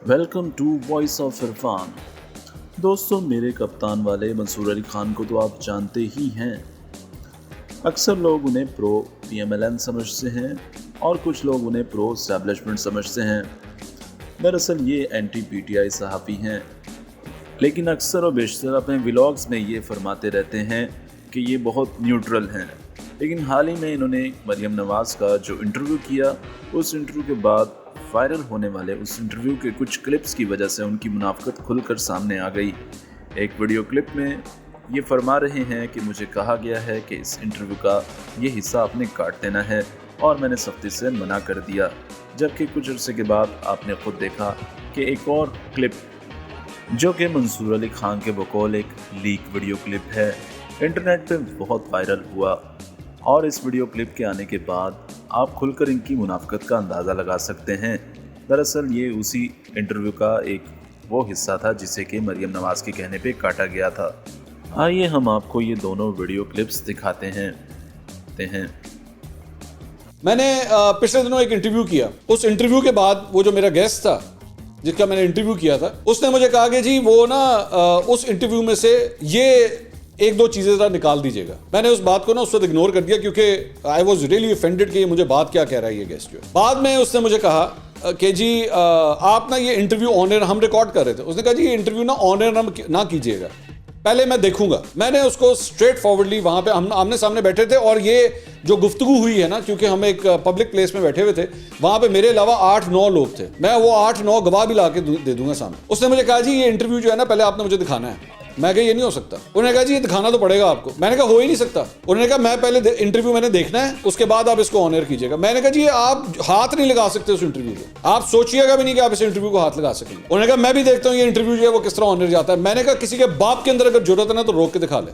Welcome to voice of Irfan. दोस्तों, मेरे कप्तान वाले मंसूर अली खान को तो आप जानते ही हैं। अक्सर लोग उन्हें प्रो PMLN समझते हैं और कुछ लोग उन्हें प्रो एस्टैब्लिशमेंट समझते हैं। दरअसल ये एंटी PTI सहाफ़ी हैं, लेकिन अक्सर और बेशतर अपने व्लॉग्स में ये फरमाते रहते हैं कि ये बहुत न्यूट्रल हैं। लेकिन हाल ही में इन्होंने मरियम नवाज़ का जो इंटरव्यू किया, उस इंटरव्यू के बाद वायरल होने वाले उस इंटरव्यू के कुछ क्लिप्स की वजह से उनकी मुनाफ़कत खुलकर सामने आ गई। एक वीडियो क्लिप में ये फरमा रहे हैं कि मुझे कहा गया है कि इस इंटरव्यू का ये हिस्सा आपने काट देना है और मैंने सख्ती से मना कर दिया। जबकि कुछ अरसे के बाद आपने खुद देखा कि एक और क्लिप जो कि मंसूर अली खान के बकौल एक लीक वीडियो क्लिप है, इंटरनेट पे बहुत वायरल हुआ। और इस वीडियो क्लिप के आने के बाद आप खुलकर इनकी मुनाफ़कत का अंदाज़ा लगा सकते हैं। दरअसल ये उसी इंटरव्यू का एक वो हिस्सा था जिसे कि मरियम नवाज़ के कहने पे काटा गया था। आइए हम आपको ये दोनों वीडियो क्लिप्स दिखाते हैं। मैंने पिछले दिनों एक इंटरव्यू किया। उस इंटरव्यू के बाद वो जो मेरा गेस्ट था जिसका मैंने इंटरव्यू किया था, उसने मुझे कहा कि जी वो ना उस इंटरव्यू में से ये एक दो चीजें जरा निकाल दीजिएगा। मैंने उस बात को ना उस वक्त इग्नोर कर दिया क्योंकि आई वॉज रियली ऑफेंडेड कि ये मुझे बात क्या कह रहा है ये गेस्ट जो। बाद में उसने मुझे कहा कि जी आप ना ये इंटरव्यू ऑन एयर हम रिकॉर्ड कर रहे थे। उसने कहा जी ये इंटरव्यू ना ऑन एयर ना कीजिएगा, पहले मैं देखूंगा। मैंने उसको स्ट्रेट फॉरवर्डली वहां पे हम आमने सामने बैठे थे और ये जो गुफ्तगू हुई है ना, क्योंकि हम एक पब्लिक प्लेस में बैठे हुए थे, वहां पे मेरे अलावा 8-9 लोग थे। मैं वो 8-9 गवाह भी ला के दे दूंगा सामने। उसने मुझे कहा जी ये इंटरव्यू जो है ना पहले आपने मुझे दिखाना है। मैं कहा ये नहीं हो सकता। उन्होंने कहा जी ये दिखाना तो पड़ेगा आपको। मैंने कहा हो ही नहीं सकता। उन्होंने कहा मैं पहले इंटरव्यू मैंने देखना है, उसके बाद आप इसको ऑन एयर कीजिएगा। मैंने कहा जी आप हाथ नहीं लगा सकते उस इंटरव्यू को, आप सोचिएगा भी नहीं कि आप इस इंटरव्यू को हाथ लगा सकेंगे। उन्होंने कहा मैं भी देखता हूँ ये इंटरव्यू जो है वो किस तरह ऑन एयर जाता है। मैंने कहा किसी के बाप के अंदर अगर जरूरत है ना तो रोक के दिखा ले।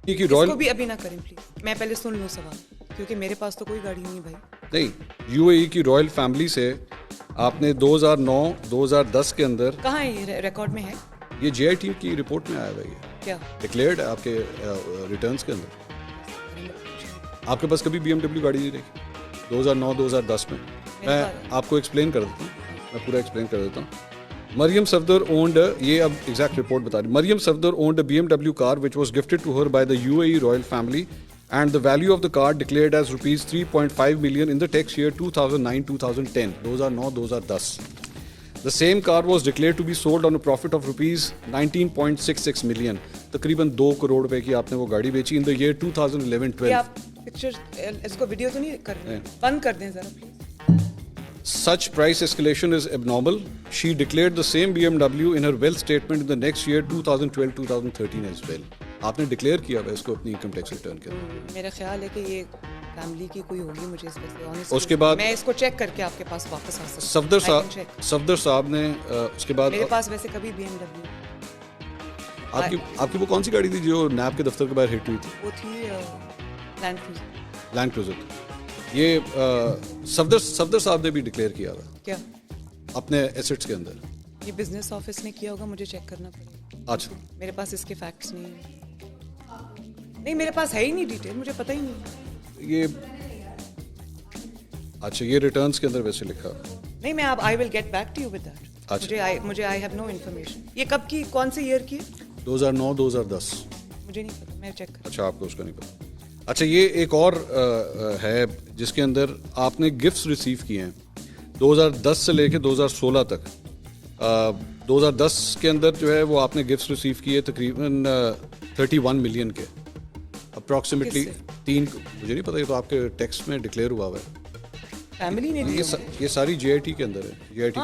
इसको भी अभी ना करें प्लीज, मैं पहले सुन लूं सवाल, क्योंकि मेरे पास तो कोई गाड़ी नहीं भाई। नहीं, यूएई की रॉयल फैमिली से आपने 2009-2010 के अंदर, कहाँ है ये, रिकॉर्ड में है? ये JIT की रिपोर्ट में आया हुआ है, क्या डिक्लेयर्ड है आपके रिटर्न्स के अंदर। आपके पास कभी BMW गाड़ी नहीं रही 2009-2010 में? मैं आपको एक्सप्लेन कर देता हूँ, मैं पूरा एक्सप्लेन कर देता हूँ। मरियम सफदर owned, ये अब एग्जैक्ट रिपोर्ट बता रही। Maryam Safdar owned a BMW car which was gifted to her by the UAE royal family and the value of the car declared as rupees 3.5 million in the tax year 2009-2010, 2009-2010. The same car was declared to be sold on a profit of rupees 19.66 million. तकरीबन 2 करोड़ रुपए की आपने वो गाड़ी बेची in the year 2011-12. आप picture इसको video तो नहीं कर रहे? बंद कर दें जरा please. Such price escalation is abnormal. She declared the same BMW in her wealth statement in the next year 2012-2013 as well. आपने डिक्लेयर किया हुआ इसको अपनी इनकम टैक्स रिटर्न के अंदर। मेरा ख्याल है कि ये फैमिली की कोई होगी, मुझे इस वजह से ऑनेस्ट। उसके बाद मैं इसको चेक करके आपके पास वापस आ सकता हूं। सफदर साहब ने उसके बाद मेरे पास वैसे कभी BMW, आपकी वो कौन सी गाड़ी थी जो नैब के दफ्तर के बाहर हिट हुई थी? वो थी लैंड क्रूजर। ये सफदर साहब ने भी डिक्लेयर किया था क्या अपने एसेट्स के अंदर? ये बिजनेस ऑफिस ने किया होगा, मुझे चेक करना पड़ेगा। अच्छा, मेरे पास इसके फैक्ट्स नहीं है। नहीं, मेरे पास है ही नहीं डिटेल, मुझे पता ही नहीं। ये अच्छा, ये रिटर्न्स के अंदर वैसे लिखा नहीं। मैं अब I will get back to you with that. अच्छा, मुझे आई हैव नो इन्फॉर्मेशन। ये कब की, कौन से ईयर की? 2009-2010। मुझे नहीं पता, मैं चेक कर। अच्छा, आपको उसका नहीं पता। अच्छा, ये एक और है जिसके अंदर आपने गिफ्ट्स रिसीव किए हैं 2010 से लेके 2016 तक। 2010 के अंदर जो है वो आपने गिफ्ट्स रिसीव किए तकरीबन 31 मिलियन के अप्रॉक्सीमेटली। 3, मुझे नहीं पता, ये तो आपके टेक्स्ट में डिक्लेयर हुआ हुआ है। फैमिली ने ये सारी JIT के अंदर है। JIT